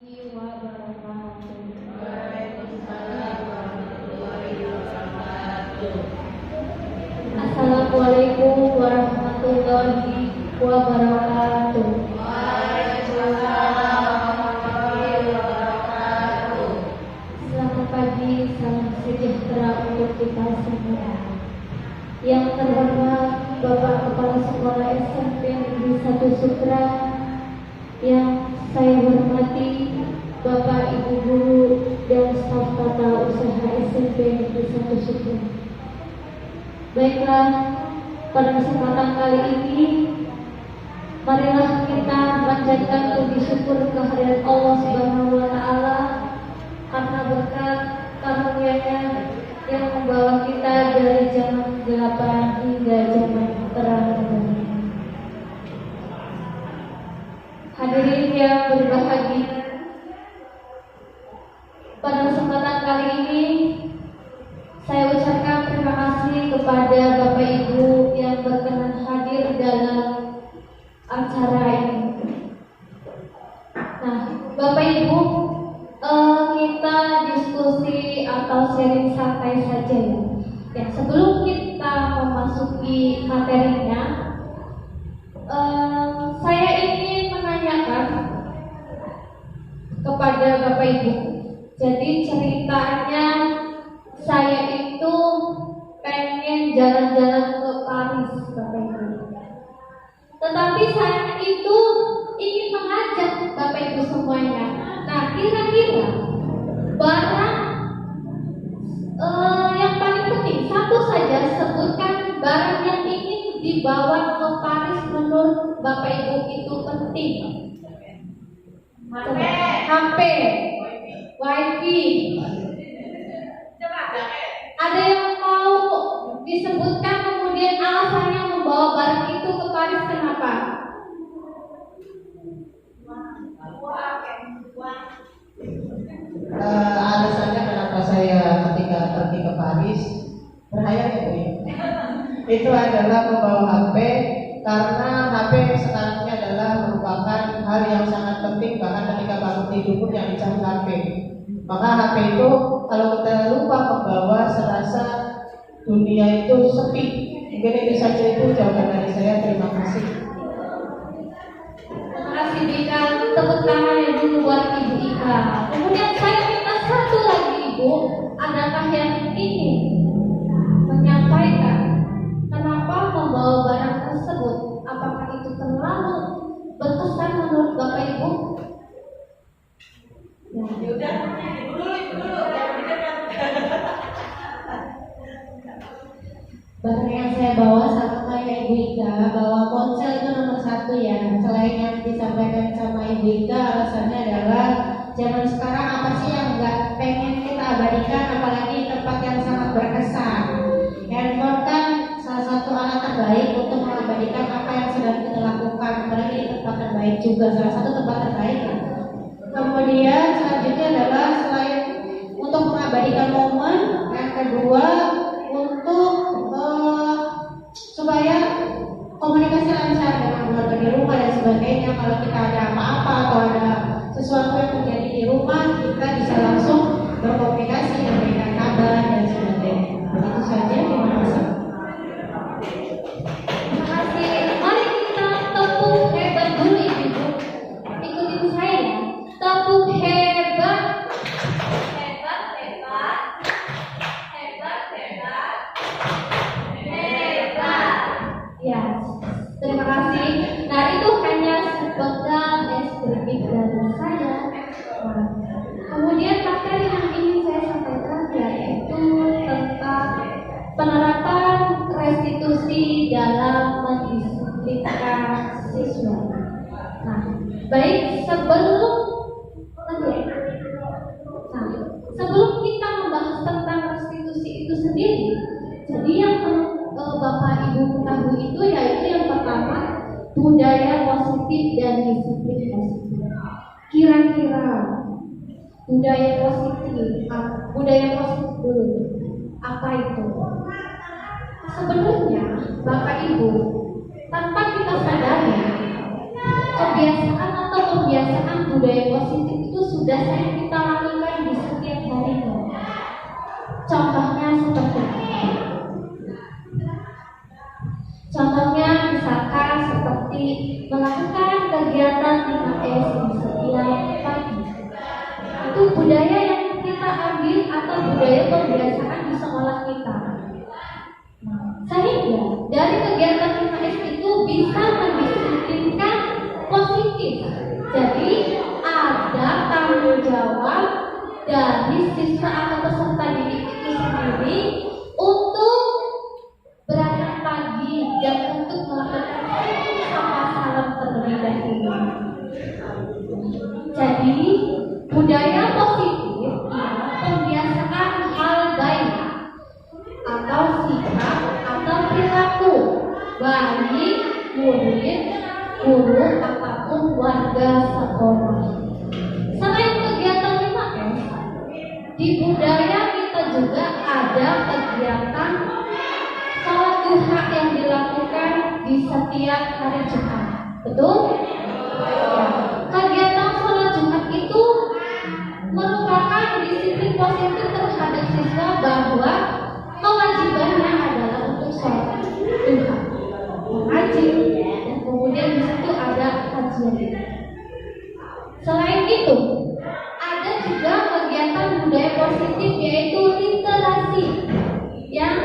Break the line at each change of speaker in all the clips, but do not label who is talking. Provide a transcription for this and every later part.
Assalamualaikum warahmatullahi wabarakatuh. Selamat pagi, salam sejahtera untuk kita semua. Yang terhormat Bapak Kepala Sekolah SMP Negeri 1 Sutra, yang saya hormati Bapak Ibu Guru dan staf tata usaha SMP Negeri 1 Sutra. Baiklah, pada kesempatan kali ini marilah kita panjatkan puji syukur kehadirat Allah Subhanahu wa taala karena berkat karunia-Nya yang membawa kita dari zaman kegelapan hingga zaman terang. Hadirin yang berbahagia, pada kesempatan kali ini saya ucapkan terima kasih kepada Bapak Ibu yang berkenan hadir dalam acara ini. Nah, Bapak Ibu, kita diskusi atau sharing santai saja ya. Ya, sebelum kita memasuki materinya, saya ingin menanyakan kepada Bapak Ibu. Jadi ceritanya saya itu pengen jalan-jalan ke Paris, Bapak Ibu. Tetapi saya itu ingin mengajak Bapak Ibu semuanya. Nah, kira-kira barang yang paling penting, satu saja sebutkan barang yang ingin dibawa ke Paris menurut Bapak Ibu itu penting. HP, WiFi. Ada yang mau disebutkan kemudian alasannya membawa barang itu ke Paris, kenapa?
Alasannya kenapa saya ketika pergi ke Paris berhayal itu adalah membawa HP, karena HP sekarang ini adalah merupakan hal yang sangat penting, bahkan ketika bangun tidur pun yang dicari HP. Maka HP itu kalau kita lupa membawa, serasa dunia itu sepi. Mungkin itu saja, itu jawaban dari saya. Terima kasih.
Terima kasih Dika. Tepuk tangan yang dulu buat Ibu Ika. Kemudian saya minta satu lagi Ibu, adakah yang ingin menyampaikan kenapa membawa barang tersebut? Apakah itu terlalu berkesan menurut Bapak Ibu?
Yaudah, ibu dulu,
Barang yang saya bawa sama kayak Ibu Ika, bawa ponsel itu nomor satu ya. Selain yang disampaikan sama Ibu Ika, alasannya adalah zaman sekarang apa sih yang nggak pengen kita abadikan, apalagi tempat yang sangat berkesan. Handphone kan salah satu alat terbaik untuk mengabadikan apa yang sedang kita lakukan, apalagi di tempat terbaik juga, salah satu tempat terbaik ya. Kemudian selanjutnya adalah selain untuk mengabadikan momen, yang kedua untuk supaya komunikasi lancar dengan keluarga di rumah dan sebagainya. Kalau kita ada apa-apa atau ada sesuatu yang terjadi di rumah, kita bisa langsung berkomunikasi dan memberikan kabar dan sebagainya. Itu saja, terima kasih.
Terima kasih. Mari kita tepuk hebat dulu Ibu. Ikutin saya ya. Tepuk hebat. Hebat, hebat. Hebat, hebat. Hebat. Ya, terima kasih. Nah, itu hanya sepenggal deskriptif dari saya. Nah, kemudian materi yang ingin saya sampaikan yaitu tentang penerapan restitusi dalam mendisiplinkan siswa. Nah, baik sebelum kita membahas tentang restitusi itu sendiri, jadi yang Bapak Ibu ketahui itu yaitu yang pertama budaya positif dan disiplin positif. Kira-kira budaya positif dulu, apa itu? Sebenarnya Bapak Ibu, tanpa kita sadari, kebiasaan atau kebiasaan budaya positif itu sudah sering kita lakukan di setiap harinya. Contohnya seperti apa? Contohnya misalkan seperti melakukan kegiatan 5S di setiap pagi. Itu budaya yang kita ambil atau budaya pembiasaan di sekolah kita. Sehingga dari kegiatan 5S itu bisa mendisiplinkan positif. Jadi ada tanggung jawab dari siswa atau peserta didik itu sendiri untuk berangkat pagi dan untuk melakukan sapa salam terlebih dahulu. Jadi budaya positif ialah pembiasaan hal baik atau sikap atau perilaku bagi murid, guru ataupun warga sekolah. Selain kegiatan 5S, di budaya kita juga ada kegiatan sholat duha yang dilakukan di setiap hari Jumat. Betul? Ya. Kegiatan sholat Jumat itu merupakan disiplin positif terhadap siswa bahwa kewajibannya adalah untuk sholat duha, mengaji, dan kemudian di situ ada kajian. Selain itu, ada juga kegiatan budaya positif yaitu literasi yang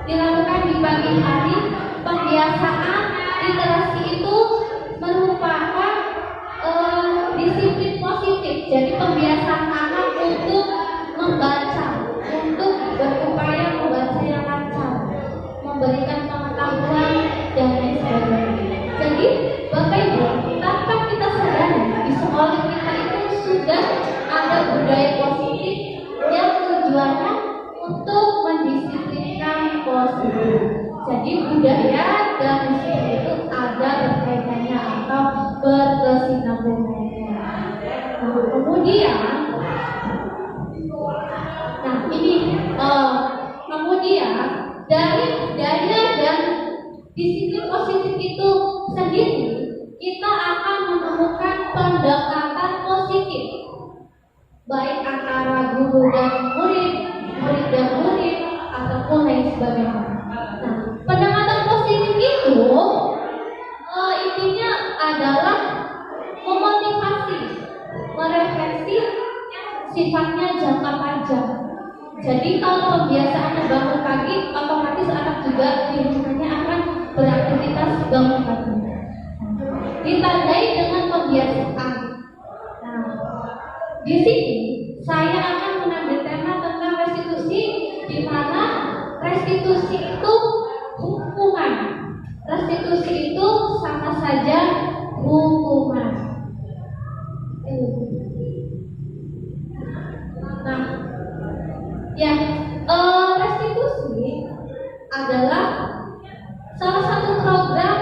dilakukan di pagi hari. Pembiasaan literasi itu merupakan disiplin positif. Jadi pembiasaan anak untuk membaca, untuk berupaya membaca yang lancar, memberikan pengetahuan dan lain sebagainya. Jadi Bapak Ibu, tanpa kita sadari di sekolah kita itu sudah ada budaya positif yang tujuannya untuk mendisiplinkan positif. Jadi budaya dan disiplin itu ada berkaitannya atau berkesinambungannya. Nah, kemudian, kemudian dari budaya dan disiplin positif itu sendiri, kita akan menemukan pendekatan positif, baik antara guru dan murid, murid dan murid, ataupun lain sebagainya. Nah, pendekatan positif itu intinya adalah memotivasi, merefleksi sifatnya jangka panjang. Jadi kalau pembiasaannya bangun pagi, otomatis anak juga biasanya akan beraktivitas bangun pagi. Ditandai dengan pembiasaan. Nah, di sini saya akan mengambil tema tentang restitusi, di mana restitusi itu hukuman. Restitusi itu sama saja hukuman. Nah, ya, restitusi adalah salah satu program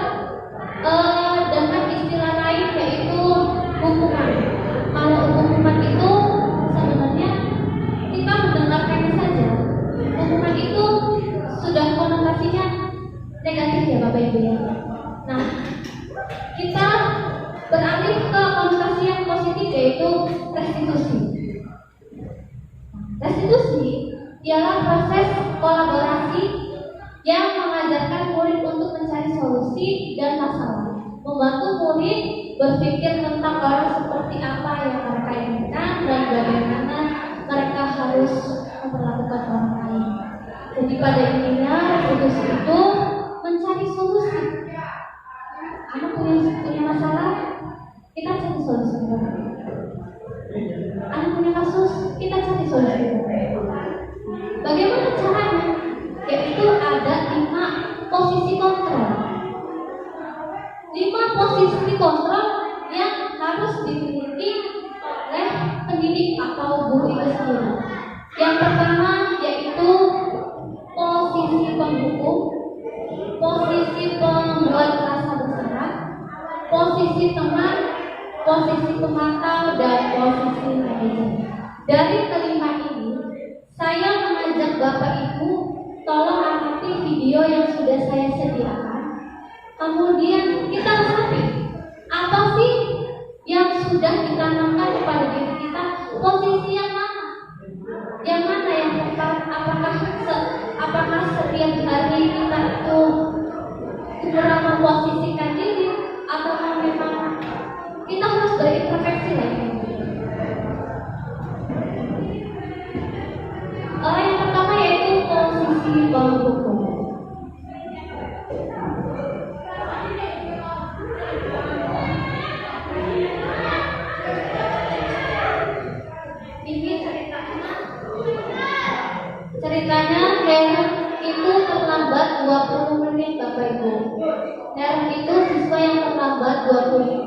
dengan istilah lain yaitu hukuman. Kalau hukuman itu sebenarnya kita mendengarkannya saja. Hukuman itu sudah konotasinya negatif ya Bapak Ibu ya. Nah, kita beralih ke konotasi yang positif yaitu restitusi. Restitusi ialah proses kolaborasi yang mengajarkan murid untuk mencari solusi dan masalah, membantu murid berpikir tentang orang seperti apa yang mereka inginkan dan bagaimana mereka harus memperlakukan orang lain. Jadi pada intinya restitusi itu mencari solusi. Anak punya masalah, kita cari solusi. Anak punya kasus, kita cari solusi. Bagaimana caranya? Yaitu ada 5 posisi kontrol. 5 posisi kontrol yang harus dimiliki oleh pendidik atau guru itu sendiri. Yang pertama yaitu posisi penghukum, posisi pembuat rasa bersalah, posisi teman, posisi pemantau, dan posisi manajer. Dari kelima ini, saya mengajak Bapak Ibu tolong amati video yang sudah saya sediakan. Kemudian kita resapi apa sih yang sudah ditanamkan kepada diri kita setiap hari kita itu kurang memposisikan diri, atau memang kita harus berintrospeksi lagi? Yang pertama yaitu posisi penghukum. Ini ceritanya Heron itu terlambat 20 menit Bapak Ibu. Heron itu siswa yang terlambat 20 menit.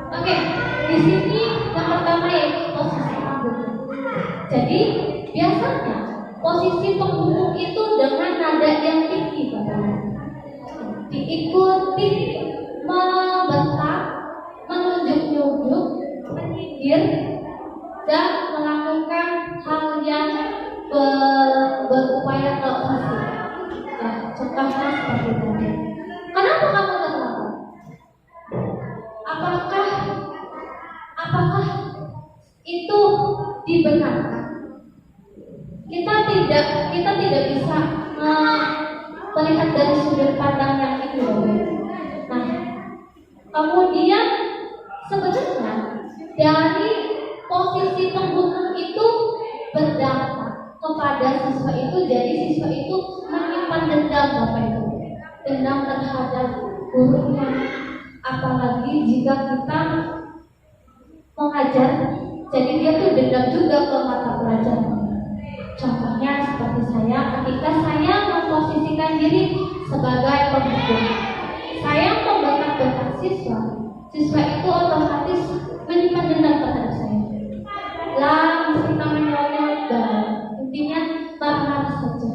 Oke, di sini yang pertama yaitu posisi penghukum. Jadi biasanya posisi penghukum itu dengan nada yang tinggi, Bapak. Diikuti membentak, menunjuk-nunjuk, menyindir, dan melakukan hal yang berupaya terpaksa. Nah, contohnya seperti tadi. Kenapa kamu terlambat? Apakah itu dibenarkan? Kita tidak bisa melihat dari sudut pandang yang itu. Nah, kemudian sebenarnya dari posisi penghukum itu berdampak kepada siswa itu. Jadi siswa itu menyimpan dendam, Bapak Ibu, dendam terhadap gurunya. Apalagi jika kita mengajar, jadi dia tuh dendam juga ke mata pelajaran. Contohnya seperti saya, ketika saya memposisikan diri sebagai penghukum, saya membentak-bentak siswa itu otomatis menyimpan dendam terhadap saya. Lah, kita menyolong dan intinya marah-marah saja.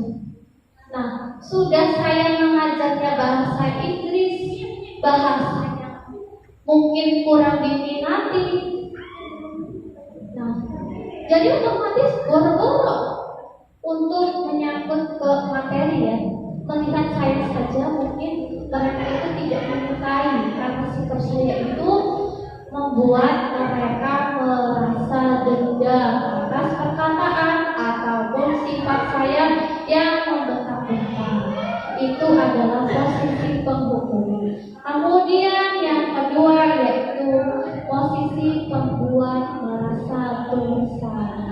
Nah, sudah saya mengajarnya bahasa Inggris, bahasanya mungkin kurang diminati. Nah, jadi otomatis boro-boro untuk menyangkut ke materi ya. Melihat saya saja mungkin mereka itu tidak menyukai, karena sikap saya itu membuat mereka merasa dendam atas perkataan ataupun sifat saya yang membentak-bentak. Itu adalah posisi penghukum. Kemudian yang kedua yaitu posisi pembuat merasa bersalah.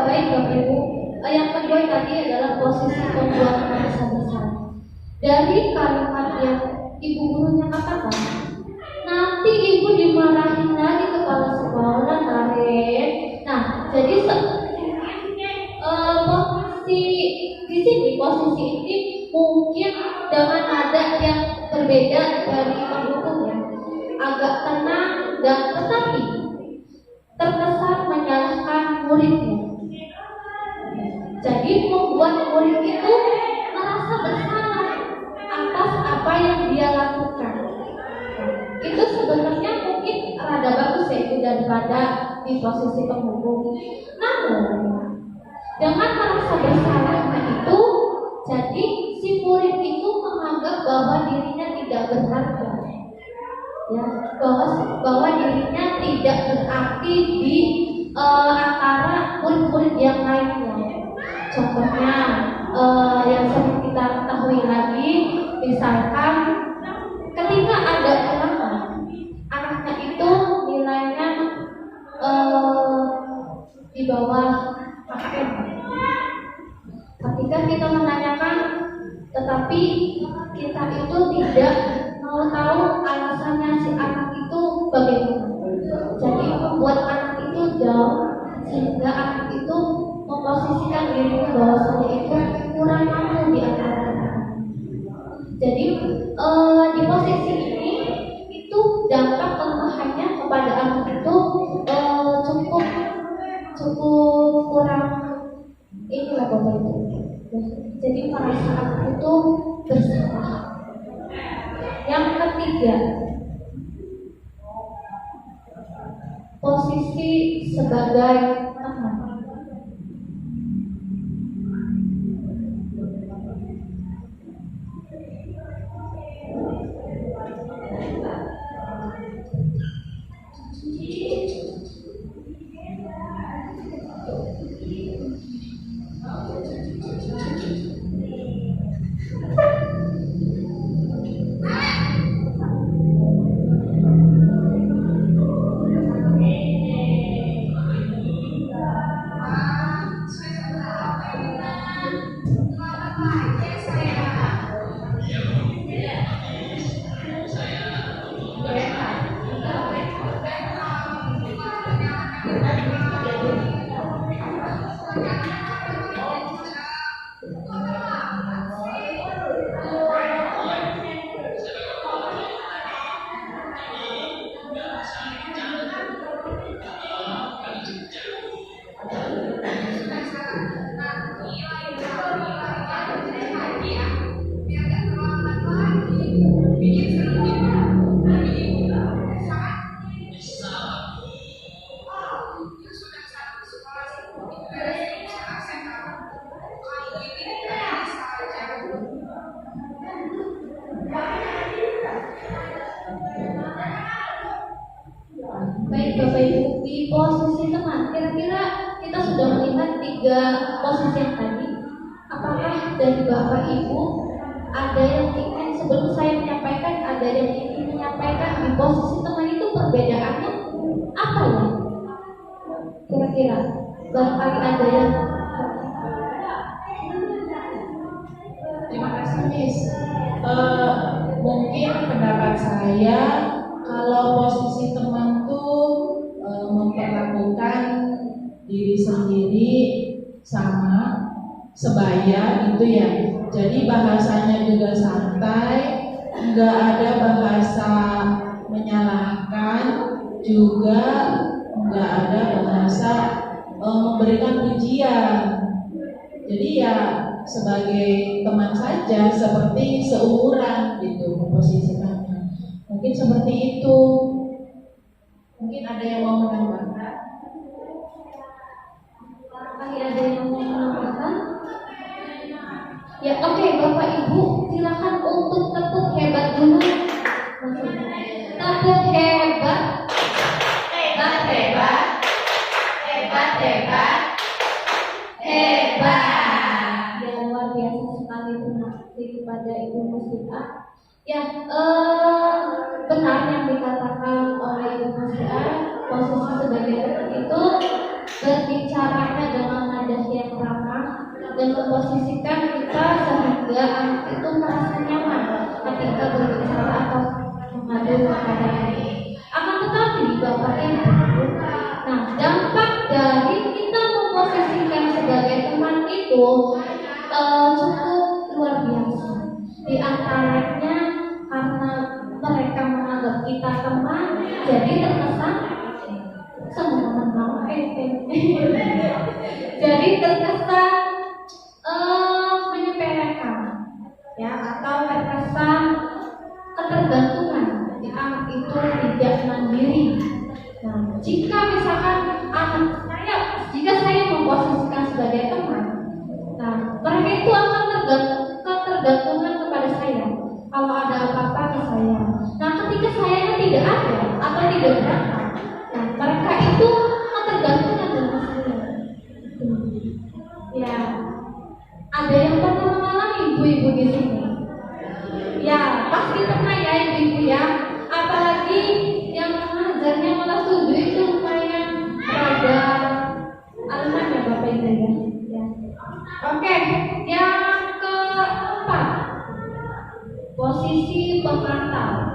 Baik Bapak Ibu, yang kedua tadi adalah posisi pembuat merasa besar. Dari kalimat yang ibu gurunya katakan, nanti ibu dimarahin lagi kepala sekolah, Karen. Nah, jadi posisi di sini, posisi ini mungkin dengan nada yang berbeda dari pendukungnya, agak tenang dan tetapi terkesan menyalahkan muridnya. Jadi membuat murid itu merasa bersalah atas apa yang dia lakukan. Itu sebenarnya mungkin rada bagus ya itu daripada di posisi penghukum. Namun dengan merasa bersalahnya itu, jadi si murid itu menganggap bahwa dirinya tidak berharga, ya, bahwa dirinya tidak berarti di antara murid-murid yang lainnya. Contohnya yang sering kita ketahui lagi, misalkan ketika ada anaknya itu nilainya di bawah KKM. Ketika kita menanyakan, tetapi kita itu tidak mau tahu alasannya si anak itu bagaimana. Jadi membuat anak itu down sehingga anak itu memposisikan dirinya bahwa saya itu kurang mampu di antara anak. Jadi di posisi ini itu dampak kelemahannya kepada anak itu cukup kurang inilah Bapak Ibu. Jadi merasa anak itu bersalah. Yang ketiga, posisi sebagai teman. Baik Bapak Ibu, di posisi teman, kira-kira kita sudah melihat 3 posisi yang tadi. Apakah dari Bapak Ibu ada yang ingin, sebelum saya menyampaikan, ada yang ingin menyampaikan di posisi teman itu perbedaannya apa ya? Kira-kira barangkali ada yang.
Terima kasih Miss. Mungkin pendapat saya, kalau posisi teman tuh memperlakukan diri sendiri sama sebaya gitu ya. Jadi bahasanya juga santai, nggak ada bahasa menyalahkan, juga nggak ada bahasa memberikan pujian. Jadi ya sebagai teman saja, seperti seumuran gitu memposisikannya. Mungkin seperti itu. Mungkin ada yang mau menambahkan?
Ada yang mau menambahkan? Ya oke, Bapak Ibu silakan untuk tepuk hebat dulu. Tepuk hebat.
Hebat, hebat. Hebat, hebat. Hebat.
Ya, daripada ibu muslihat. Ya, benar yang dikatakan oleh ibu muslihat, posisi sebagai teman itu berbicaranya dengan nada yang ramah dan memposisikan kita sehingga anak itu merasa nyaman ketika berbicara atau mengadu kepada ini. Akan tetapi Bapak Ibu, nah dampak dari kita memposisikan sebagai teman itu cukup luar biasa. Di antaranya karena mereka menganggap kita teman, jadi terkesan semena-mena jadi terkesan menyepelekan, ya, atau terkesan ketergantungan. Jadi anak itu tidak mandiri. Nah, jika misalkan jika saya memposisikan sebagai teman, nah mereka itu akan ketergantungan kepada saya. Kalau ada apa-apa ke saya. Nah, ketika saya tidak ada atau tidak berangkat, nah mereka itu ketergantungan dengan saya. Ya, ada yang pernah mengalami ibu-ibu di sini? Ya, pasti pernah ya ibu-ibu ya. Apalagi yang mengajarnya malah 7 itu lumayan rada aman ya Bapak Ibu ya. Oke, yang keempat, posisi pemantau.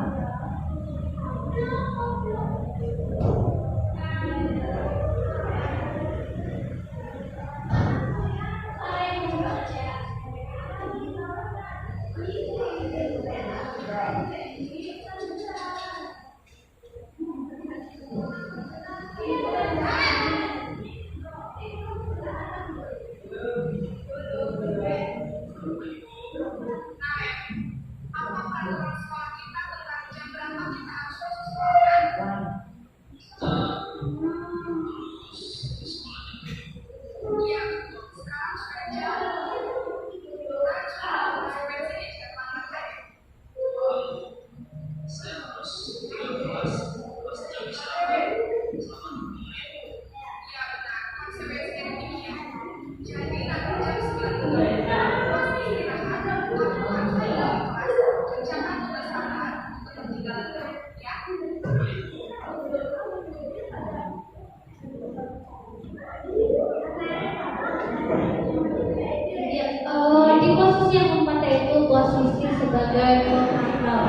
Di posisi yang keempat yaitu posisi sebagai pemantau.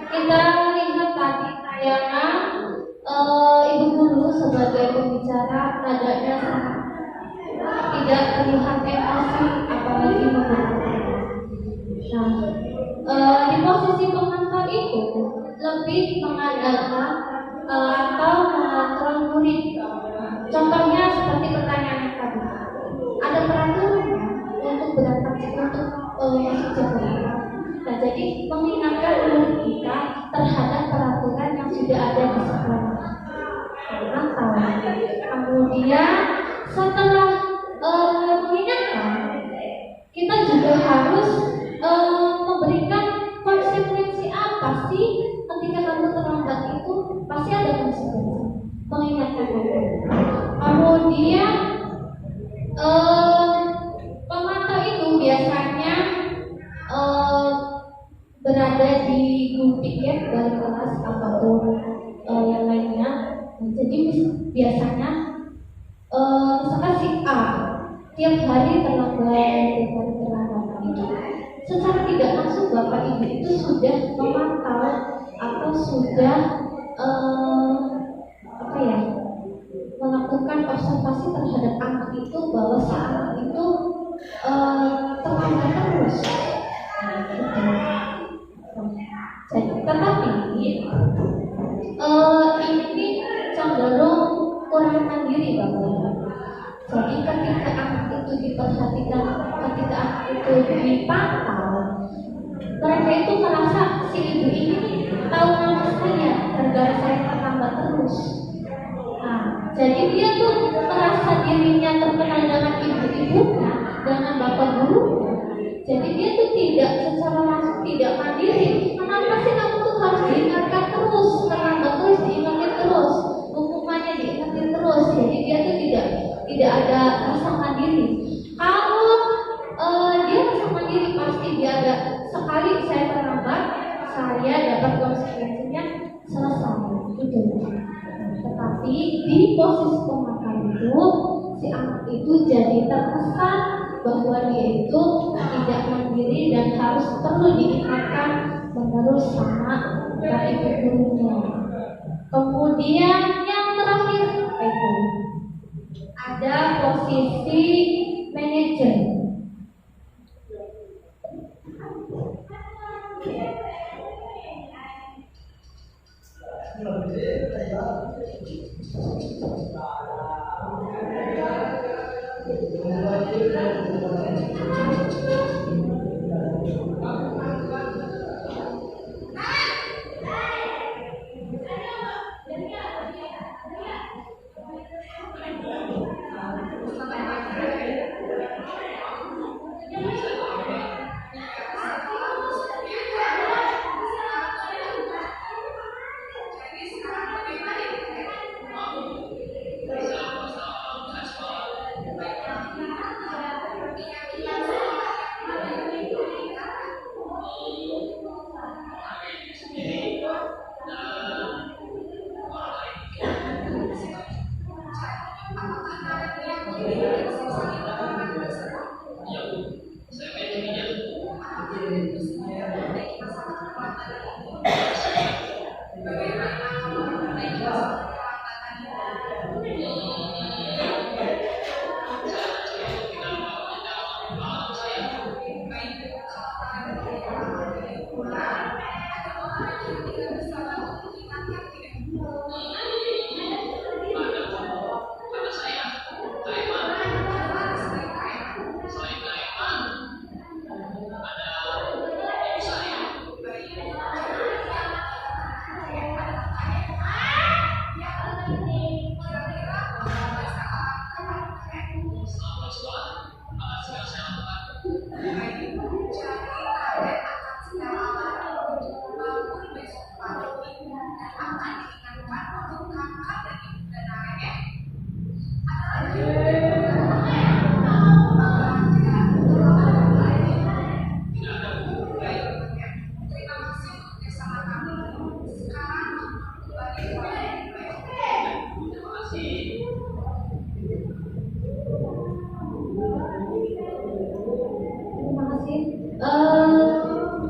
Kita lihat tadi tayangan ibu guru sebagai pembicara, nadanya sangat tidak terlihat emosi apalagi membenarkan. Nah, di posisi pemantau itu lebih mengandalkan atau mengontrol murid. Contohnya seperti pertanyaan yang tadi. Ada peraturannya untuk berangkat untuk masuk Jakarta. Nah, jadi mengingatkan murid kita terhadap peraturan yang sudah ada di sekolah. Atau kemudian setelah mengingatkan, kita juga harus memberikan konsekuensi apa sih ketika kamu terlambat itu pasti ada konsekuensi. Mengingatkan itu. Kemudian pemantau itu biasanya berada di group piket dari kelas apapun yang lainnya. Jadi biasanya misalkan si A tiap hari terlambat itu secara tidak langsung Bapak Ibu itu sudah memantau atau sudah melakukan observasi terhadap anak itu bahwa si anak itu terlambat terus. Jadi, tetapi ini cenderung kurang mandiri Bapak. Jadi ketika anak itu diperhatikan, ketika anak itu dipantau, mereka itu merasa si ibu ini tahu nama saya, gara-gara saya terlambat terus. Nah, jadi dia tuh merasa dirinya terkenal dengan ibu-ibunya, dengan bapak gurunya. Jadi dia tuh tidak secara langsung tidak mandiri. Kenapa sih kamu tuh harus diingatkan terus, terlambat terus, diingatkan terus, hukumannya diingatkan terus. Jadi dia tuh tidak ada rasa mandiri. Kalau dia rasa mandiri pasti dia ada sekali saya terlambat, saya dapat konsekuensinya selesai. Itu. Tetapi di posisi pemakan itu, si anak itu jadi terkesan bahwa dia itu tidak mandiri dan harus perlu diingatkan menerus sama dari ibu gurunya. Kemudian yang terakhir itu ada posisi manajer.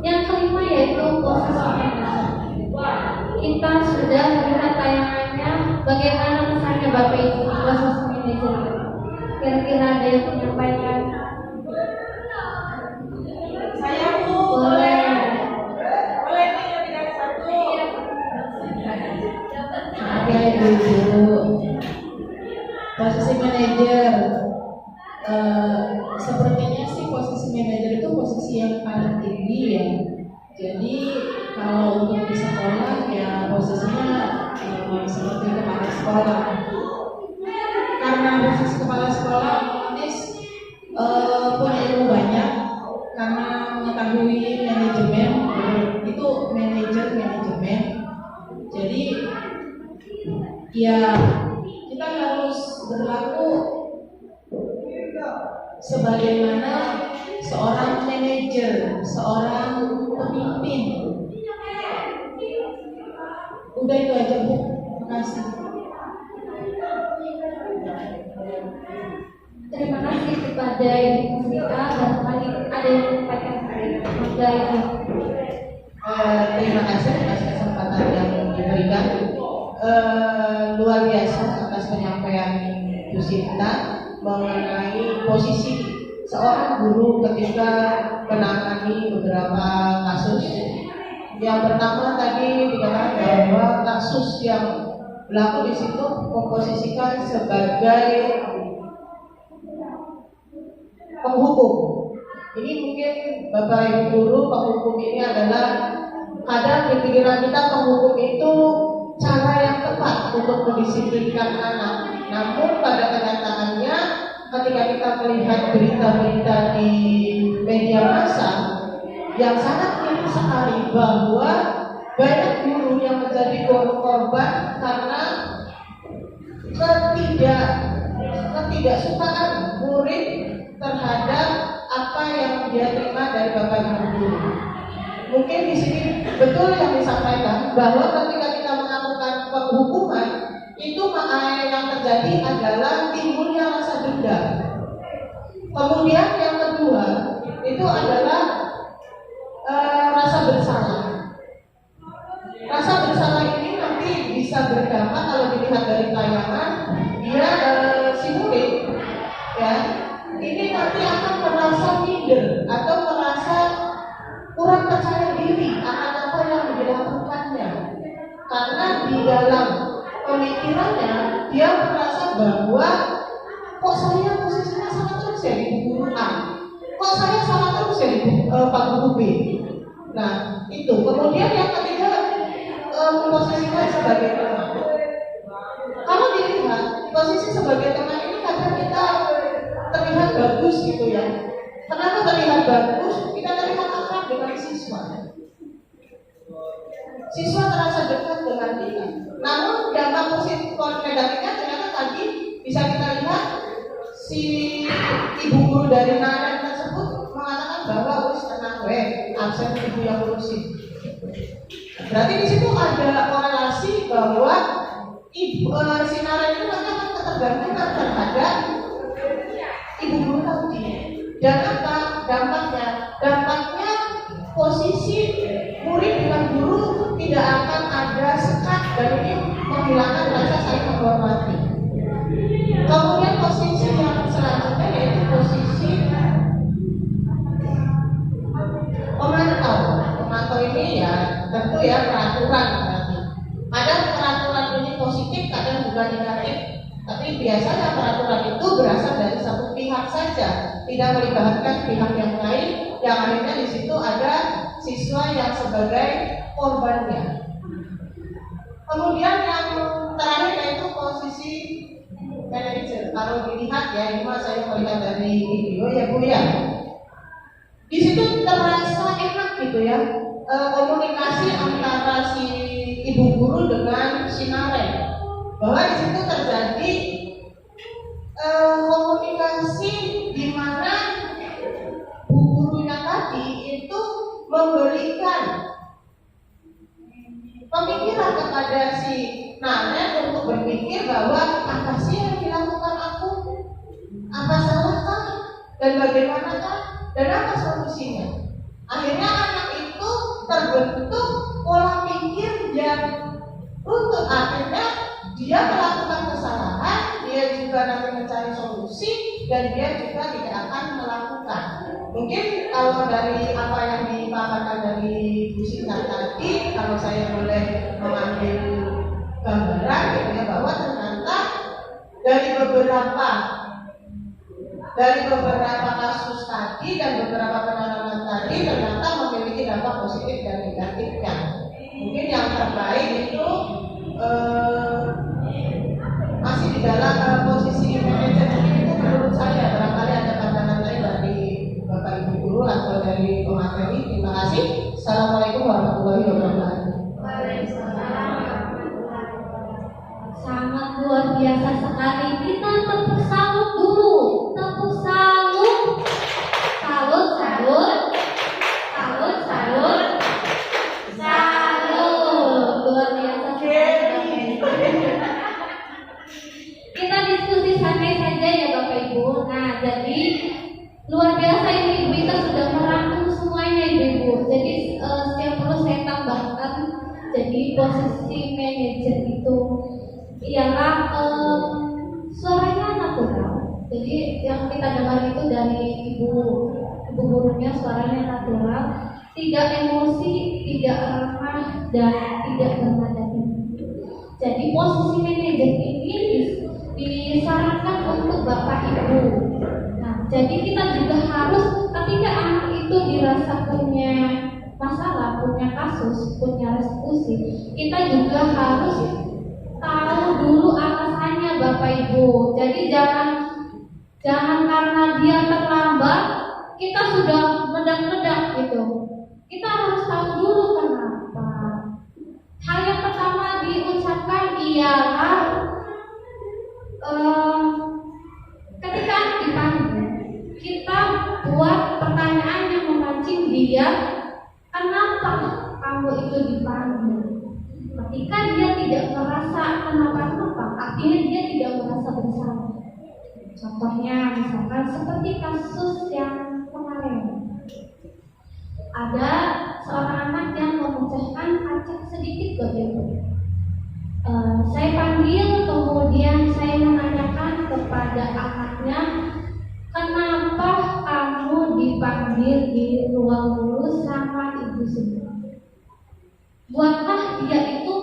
Yang kelima yaitu posisi manajer. Kita sudah melihat tayangannya bagaimana kesannya Bapak Ibu posisi manajer. Kira-kira ada yang menyampaikan?
Saya Bu.
Boleh.
Boleh nih lebih dari satu.
Oke, Ibu. Posisi manajer. Sepertinya sih posisi manajer itu posisi yang paling tinggi ya. Jadi kalau untuk di sekolah ya posisinya seperti kepala sekolah. Karena posisi kepala sekolah otomatis punya ilmu banyak karena mengetahui manajemen itu manajemen. Jadi ya kita harus berlaku sebagaimana seorang manajer, seorang pemimpin. Udah itu aja Bu, makasih.
Terima kasih kepada Ibu Musika dan kali ada yang menyampaikan Mangga Ibu.
Terima kasih atas kesempatan yang diberikan. Luar biasa atas penyampaian Bu Sinta mengenai posisi seorang guru ketika menangani beberapa kasus. Yang pertama tadi dikatakan bahwa kasus yang berlaku di situ memposisikan sebagai penghukum. Ini mungkin Bapak Ibu guru, penghukum ini adalah kadang di pikiran kita penghukum itu cara yang tepat untuk mendisiplinkan anak. Namun pada kenyataannya ketika kita melihat berita-berita di media massa yang sangat miris sekali bahwa banyak guru yang menjadi korban karena ketidaksukaan murid terhadap apa yang dia terima dari Bapak Ibu guru. mungkin di sini betul yang disampaikan bahwa ketika kita melakukan penghukuman itu yang terjadi adalah timbulnya rasa dendam. Kemudian yang kedua itu adalah rasa bersalah. Rasa bersalah ini nanti bisa berdampak kalau dilihat dari tayangan dia simulit, ya. Ini nanti akan merasa minder atau merasa kurang percaya diri akan apa yang dilakukannya, karena di dalam pemikirannya dia merasa bahwa kok saya posisinya salah terus ya di guru A, kok saya salah terus ya di Pak Guru B. Nah itu. Kemudian yang ketiga, memposisikan sebagai teman. Kalau dilihat posisi sebagai teman ini kadang kita terlihat bagus gitu ya. Kenapa terlihat bagus? Kita terlihat akrab dengan siswa. Siswa terasa dekat dengan kita. Namun dampak positif negatifnya ternyata tadi bisa kita lihat si ibu guru dari Nanan tersebut mengatakan bahwa wis tenang absen ibu yang ngurusin. Berarti di situ ada korelasi bahwa si Nanan itu nanti akan ketergantungan terhadap ibu guru tadi. Dan apa dampaknya? Dampaknya posisi murid dengan guru tidak akan ada sekat dan ini menghilangkan rasa saling menghormati. Kemudian posisi yang selanjutnya yaitu posisi pemantau. Pemantau ini ya tentu ya peraturan berarti. Kadang peraturan ini positif, kadang juga negatif. Tapi biasanya peraturan itu berasal dari satu pihak saja, tidak melibatkan pihak yang lain. Yang akhirnya di situ ada siswa yang sebagai korbannya. Kemudian yang terakhir yaitu posisi manajer. Kalau dilihat ya, ini mah saya melihat dari video ya Bu ya. Di situ terasa enak gitu ya, komunikasi antara si ibu guru dengan si Naren. Bahwa di situ terjadi komunikasi di mana bu gurunya tadi itu memberikan pemikiran kepada si Nana untuk berpikir bahwa apa sih yang dilakukan aku, apa salahkah, dan bagaimanakah, dan apa solusinya. Akhirnya anak itu terbentuk pola pikir yang untuk akhirnya dia melakukan kesalahan, dia juga nanti mencari solusi, dan dia juga tidak akan melakukan. Mungkin kalau dari apa yang dipaparkan dari Bu Sinta tadi, kalau saya boleh mengambil gambaran gitu ya, bahwa ternyata dari beberapa kasus tadi dan beberapa penanganan tadi ternyata memiliki dampak positif dan negatifnya. Mungkin yang terbaik itu masih di dalam posisi manajer itu menurut saya. Barangkali ada pandangan lain dari Bapak Ibu guru atau dari pemateri. Terima kasih. Assalamualaikum warahmatullahi wabarakatuh.
Sangat luar biasa sekali. Kita tepuk salut dulu. Tepuk salut. Salut, salut. Salut, salut. Salut. Luar biasa sekali. Kita diskusi santai saja ya Bapak Ibu. Nah, jadi luar biasa ini Ibu Ita sudah merangkum semuanya Ibu. Jadi yang perlu saya tambahkan, jadi posisi manajer itu ialah suaranya natural. Jadi yang kita dengar itu dari ibu gurunya suaranya natural, tidak emosi, tidak ramah, dan tidak bernada tinggi. Jadi posisi manajer ini disarankan untuk Bapak Ibu. Nah, jadi kita juga harus ketika anak itu dirasa punya masalah, punya kasus, punya resolusi, kita juga harus tahu dulu atasannya Bapak Ibu. Jadi jangan karena dia terlambat kita sudah meledak-ledak gitu. Kita harus tahu dulu kenapa. Hal yang pertama diucapkan ialah ketika dipanggil, kita buat pertanyaan yang memancing dia. Kenapa kenapa kamu itu dipanggil? Ketika dia tidak merasa kenapa-napa, artinya dia tidak merasa bersalah. Contohnya misalkan seperti kasus yang kemarin, ada seorang anak yang memecahkan kaca sedikit begitu. Saya panggil, kemudian saya menanyakan kepada anaknya, kenapa kamu dipanggil di ruang guru sama ibu sendiri? Buatkah dia itu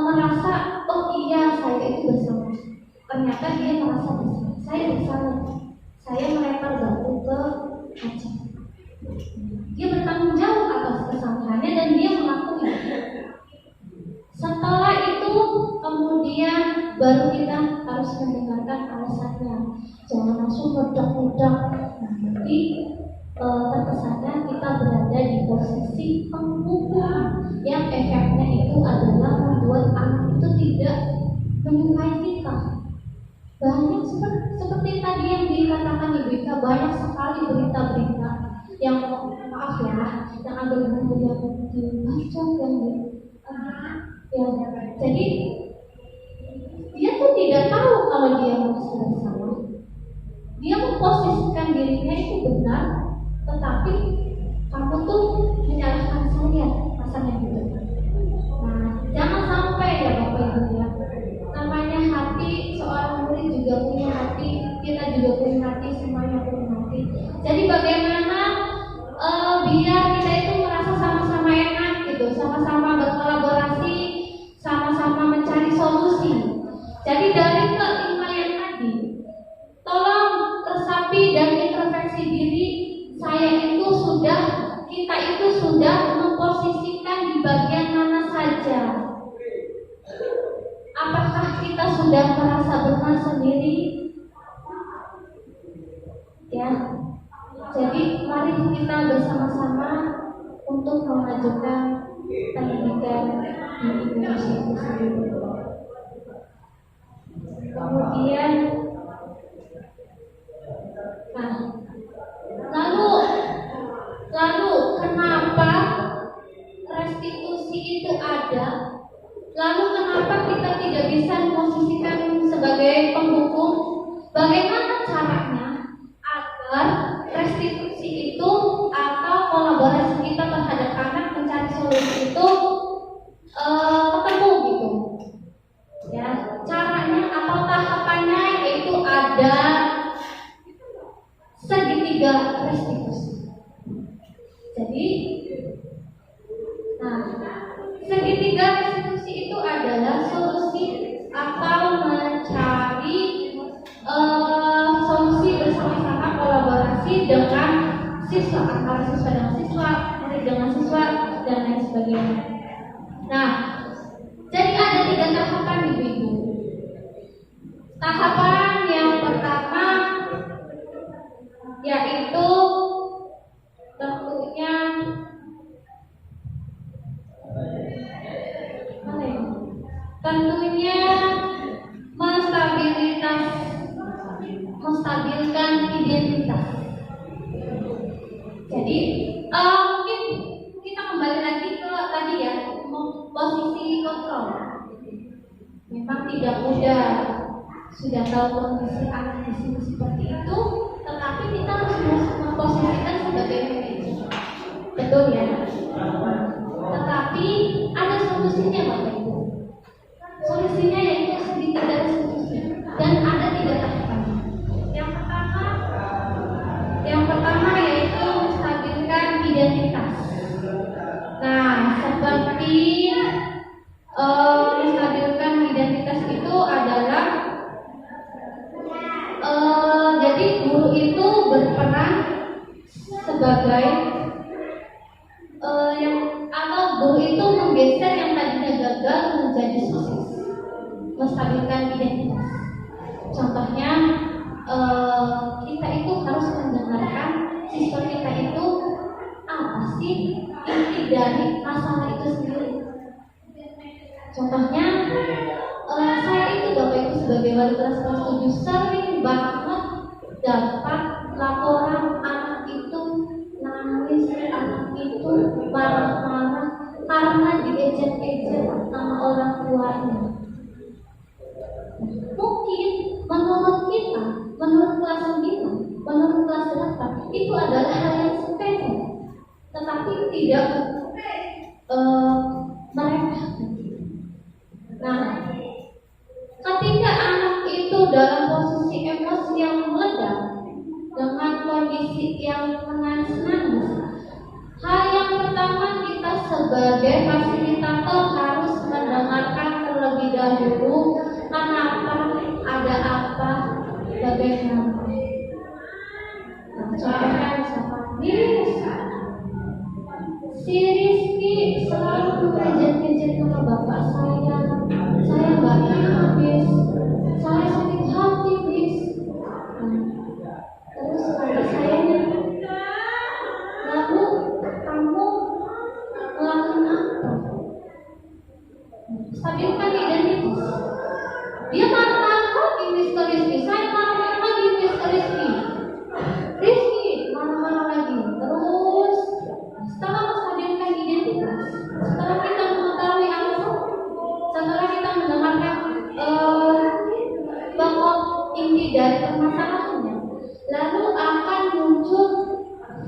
merasa, oh iya saya itu bersalah? Ternyata dia merasa bersalah. Saya bersalah. Saya melempar batu ke kaca. Dia bertanggung jawab atas kesalahannya dan dia mengakui. Setelah itu kemudian baru kita harus mendengarkan alasannya. Jangan langsung meledak-ledak. Nanti terkesannya kita berada di posisi penghukum yang efeknya itu adalah membuat anak itu tidak menyukai kita. Banyak seperti tadi yang dikatakan Ibu Ika, banyak sekali berita-berita yang maaf ya, yang agak berbeda dibaca yang jadi dia tuh tidak tahu kalau dia merasa bersalah. Dia memposisikan dirinya itu benar, tetapi kamu tuh menyalahkan saya, rasanya gitu. Nah, jangan sampai ya Bapak Ibu ya. Namanya hati, seorang murid juga punya hati, kita juga punya hati, semuanya punya hati. Jadi bagaimana biar kita itu merasa sama-sama enak gitu, sama-sama berkolaborasi, sama-sama mencari solusi. Jadi dari kelima yang tadi, tolong resapi dan introspeksi diri. Kita itu sudah memposisikan di bagian mana saja. Apakah kita sudah merasa benar sendiri? Ya. Jadi mari kita bersama-sama untuk memajukan pendidikan di Indonesia itu sendiri. Kemudian, lalu kenapa restitusi itu ada? Lalu kenapa kita tidak bisa memposisikan sebagai penghukum? Bagaimana caranya agar restitusi itu atau kolaborasi kita terhadap anak mencari solusi itu ketemu gitu? Ya, caranya atau tahapannya yaitu ada segitiga restitusi. Jadi, segitiga restitusi itu adalah solusi atau mencari solusi bersama-sama, kolaborasi dengan siswa, antara siswa dengan siswa, murid dengan siswa, dan lain sebagainya. Nah, jadi ada 3 tahapan Ibu-Ibu. Tahapan yang pertama yaitu tentunya menstabilkan identitas. Jadi mungkin kita kembali lagi ke tadi ya, posisi kontrol. Memang tidak mudah, sudah tahu kondisi anak di sini seperti itu, tetapi kita harus memposisikan sebagai manajer. Betul ya? Tetapi ada solusinya Bapak Ibu. Solusinya yaitu segitiga restitusi dan ada 3 tahapan. Yang pertama yaitu menstabilkan identitas. Nah, seperti menstabilkan identitas itu adalah jadi guru itu berperan sebagai atau guru itu menggeser yang tadinya gagal menjadi sukses, menstabilkan identitas. Contohnya kita itu harus mendengarkan siswa kita itu apa sih inti dari masalah itu sendiri. Contohnya saya itu Bapak Ibu sebagai wali kelas 7 sering banget dapat laporan anak itu nangis, anak itu marah tetapi tidak meremehkan. Nah, ketika anak itu dalam posisi emosi yang meledak dengan kondisi yang menangis, hal yang pertama kita sebagai fasilitator harus mendengarkan terlebih dahulu kenapa, ada apa, bagaimana. Nah, contohnya misalkan si Rizky selalu ngejet-ngejet sama bapak saya nggak habis, saya sakit hati bis. Terus kata saya, lalu kamu melakukan apa? Stabilkan identitas. Dia marah-marah lagi Mr. Rizky, saya marah-marah lagi Mr. Rizky. Rizky marah-marah lagi. Terus setelah menstabilkan identitas, setelah kita mengetahui alasan, setelah kita mendengarkan pokok inti dari permasalahannya, lalu akan muncul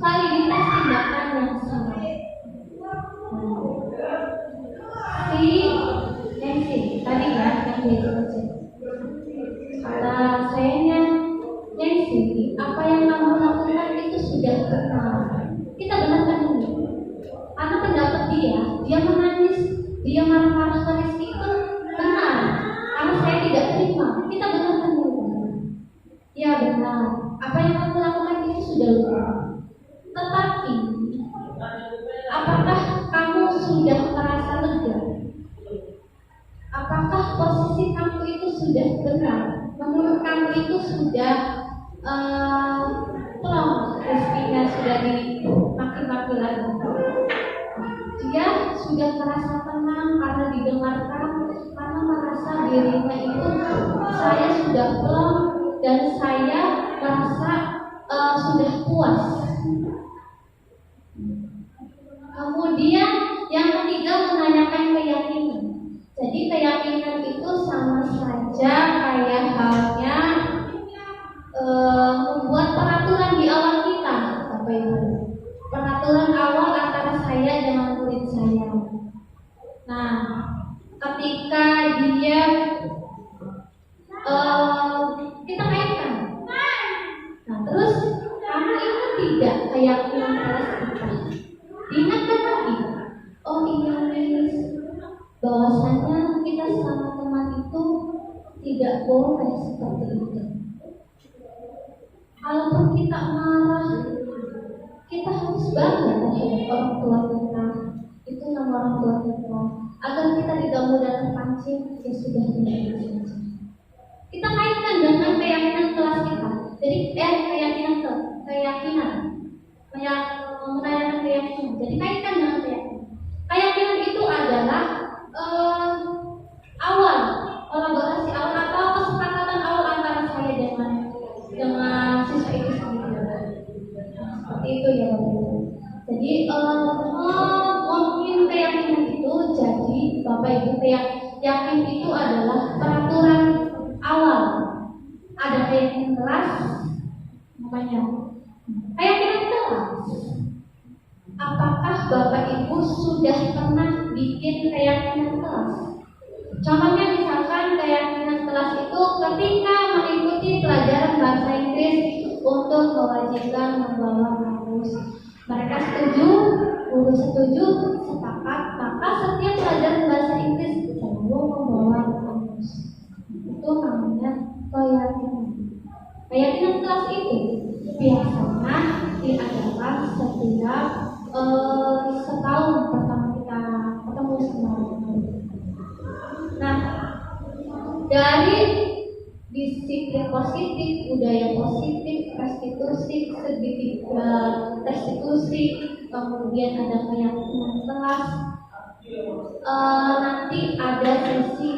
validitas tindakan yang sama. Si Nancy tadi ya yang diajak, kata sayanya Nancy, apa yang kamu lakukan itu sudah benar. Kita benarkan dulu. Karena pendapat dia menangis, dia marah-marah ke Rizky itu benar. Karena saya tidak terima. Kita benarkan dulu. Ya benar. Apa yang kamu lakukan itu sudah benar. Tetapi, apakah kamu sudah merasa lega? Apakah posisi kamu itu sudah benar? Menurut kamu itu sudah plong, Rizky-nya sudah dimaki-maki lagi. Dia sudah merasa tenang karena didengarkan, karena merasa dirinya itu saya sudah plong dan saya merasa sudah puas. Kemudian yang ketiga menanyakan keyakinan. Jadi keyakinan itu sama saja kayak halnya membuat peraturan di awal kita, Bapak Ibu. Peraturan awal antara saya dengan murid saya. Nah, ketika dia kita kaitkan. Nah, terus karena itu tidak keyakinan kelas kita, diingatkan lagi. Oh iya, Miss, bahwasanya kita sama teman itu tidak boleh seperti itu. Kalaupun kita marah, kita harus bangga terhadap orang tua kita. Itu nama orang tua kita. Agar kita tidak mudah terpancing, ya sudah tidak saja. Kita kaitkan dengan keyakinan kelas kita. Jadi keyakinan. Menanyakan keyakinan. Jadi kaitkan dengan keyakinan. Keyakinan itu adalah awal kolaborasi awal atau kesepakatan awal antara saya dengan siswa itu sendiri. Seperti itu ya Bapak Ibu. Jadi mungkin keyakinan itu jadi Bapak Ibu yakin itu adalah peraturan awal. Ada keyakinan kelas, makanya keyakinan kelas. Apakah Bapak Ibu sudah pernah bikin keyakinan kelas? Contohnya misalkan keyakinan kelas itu ketika mengikuti pelajaran bahasa Inggris untuk mewajibkan membawa kamus. Mereka setuju, guru setuju, sepakat, maka setiap pelajaran bahasa Inggris selalu membawa kamus. Itu namanya keyakinan. Keyakinan kelas itu biasanya diadakan setiap setahun pertama kita ketemu sama orang. Nah, dari disiplin positif, budaya positif, restitusi, kemudian ada keyakinan kelas. Nanti ada sesi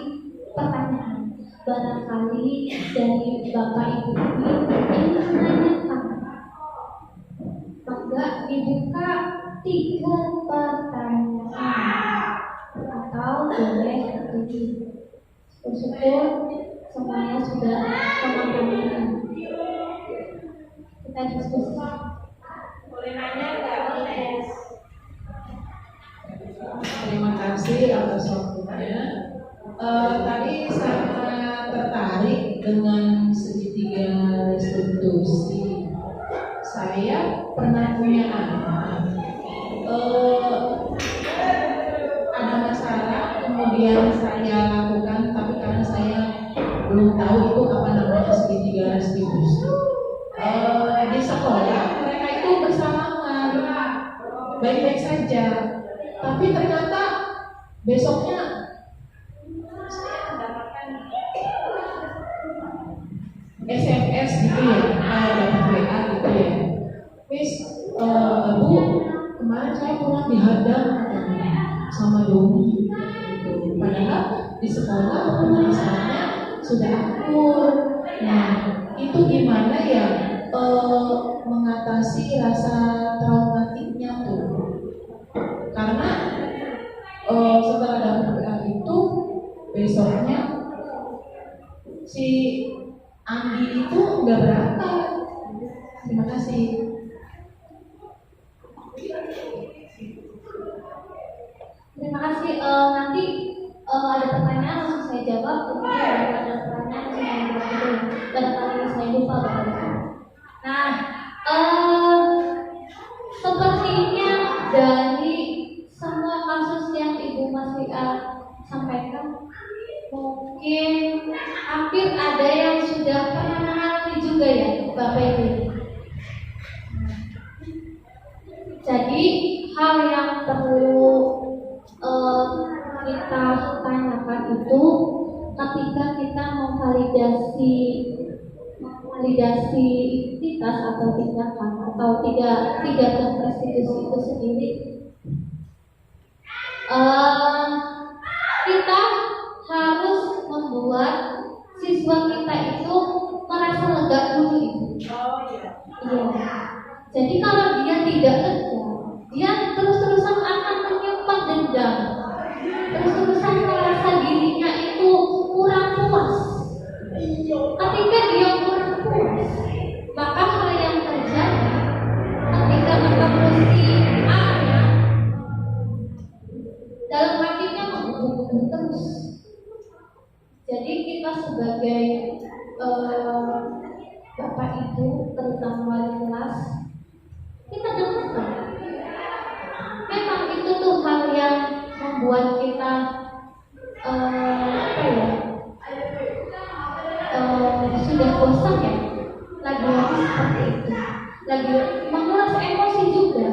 pertanyaan. Barangkali dari Bapak Ibu ini ingin menanyakan, maka dibuka 3 pertanyaan atau boleh tujuh. Syukur semuanya sudah teman-teman. Kita diskusi.
Boleh nanya nggak? Boleh.
Tadi sangat tertarik dengan segitiga restitusi. Saya pernah punya anak, ada masalah, kemudian saya lakukan, tapi karena saya belum tahu itu apa namanya segitiga restitusi. Di sekolah mereka itu bersalaman, baik-baik saja, tapi ternyata besoknya SMS gitu ya, dapat WA gitu ya. Miss, Bu, kemarin saya pulang dihadang sama Doni. Gitu. Padahal di sekolah pemeriksanya sudah akur. Nah, itu gimana ya mengatasi rasa traumatiknya tuh? Karena setelah dapat WA itu besoknya si Andi itu nggak berangkat. Terima kasih.
Terima kasih. Nanti ada pertanyaan langsung saya jawab. Kemudian ada pertanyaan langsung saya jawab. Barangkali saya lupa bertanya. Nah, sepertinya dari semua kasus yang Ibu Mas sampaikan, mungkin hampir ada yang sudah pernah mengalami juga ya Bapak Ibu. Jadi hal yang perlu kita tanyakan itu ketika kita memvalidasi identitas atau tindakan atau tiga restitusi itu sendiri, kita harus membuat siswa kita itu merasa lega dulu Ibu. Iya. Jadi kalau dia tidak lega, dia terus-terusan akan menyimpan dendam, terus-terusan merasa dirinya itu kurang puas. Ketika dia kurang puas, maka hal yang terjadi ketika ketemu si A-nya, dalam hatinya menggebu-gebu terus. Jadi kita sebagai Bapak Ibu, terutama wali kelas, kita dengarkan. Memang itu tuh hal yang membuat kita sudah bosan ya, lagi-lagi seperti itu, lagi menguras emosi juga.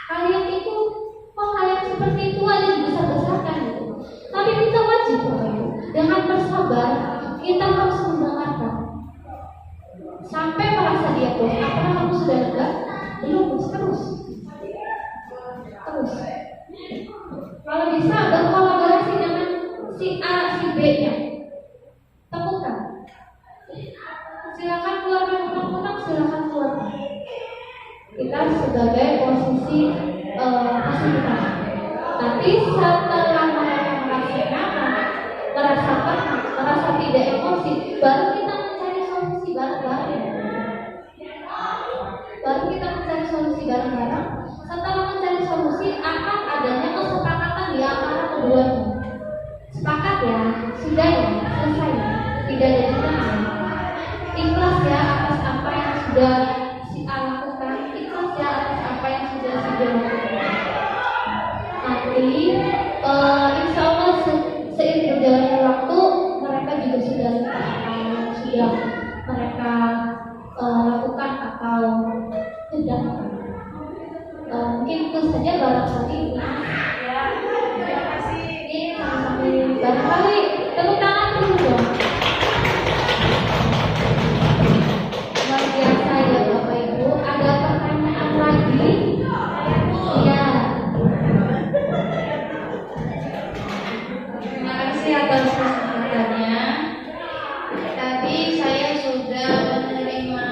Kalian itu kok hal yang seperti itu aja dibesar-besarkan gitu. Tapi kita wajib dengan bersabar, kita harus mendengarkan sampai merasa dia puas. Apakah kamu sudah lega? Belum, terus. Kalau bisa berkolaborasi dengan si A, si B-nya, temukan. Silakan keluarkan undang-undang, silakan keluarkan. Kita sebagai posisi fasilitas. Tapi setelah mereka merasa nyaman, merasa tenang, merasa tidak emosi, baru kita mencari solusi bareng-bareng. Setelah mencari solusi akan adanya kesepakatan di antara keduanya. Sepakat ya, sudah ya, selesai ya, tidak ada tengah. Ikhlas ya atas apa yang sudah si A lakukan, ikhlas ya atas apa yang sudah si B lakukan. Nanti insya Allah seiring berjalannya waktu, mereka juga sudah lupa apa yang sudah mereka lakukan atau tidak. Mungkin itu saja barangkali.
Ya, terima kasih.
Ini sama-sama barangkali tepuk tangan dulu dong. Luar biasa ya Bapak Ibu. Ada pertanyaan lagi? Iya.
Terima kasih atas kesempatannya. Tadi saya sudah menerima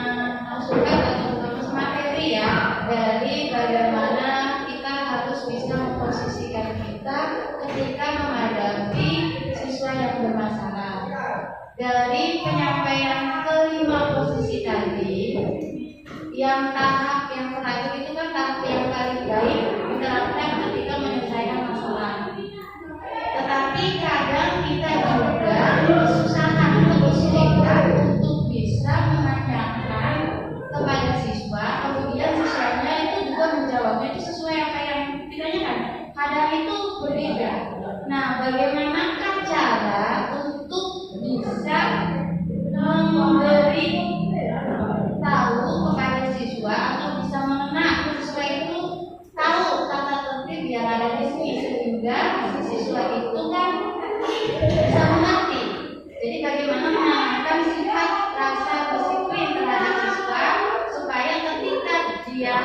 masukan atau materi ya dari bagaimana kita harus bisa memposisikan kita ketika menghadapi siswa yang bermasalah. Dari penyampaian kelima posisi tadi, yang tahap yang terakhir itu kan tahap yang paling baik diterapkan ketika menyelesaikan masalah. Tetapi kadang kita jawabnya itu sesuai apa yang ditanyakan. Kadang itu berbeda. Nah, bagaimanakah cara untuk bisa memberi tahu kepada siswa atau bisa mengenal siswa itu tahu tata tertib yang ada di sini sehingga si siswa itu kan bisa mengerti. Jadi bagaimana menanamkan sifat rasa disiplin terhadap siswa supaya ketika dia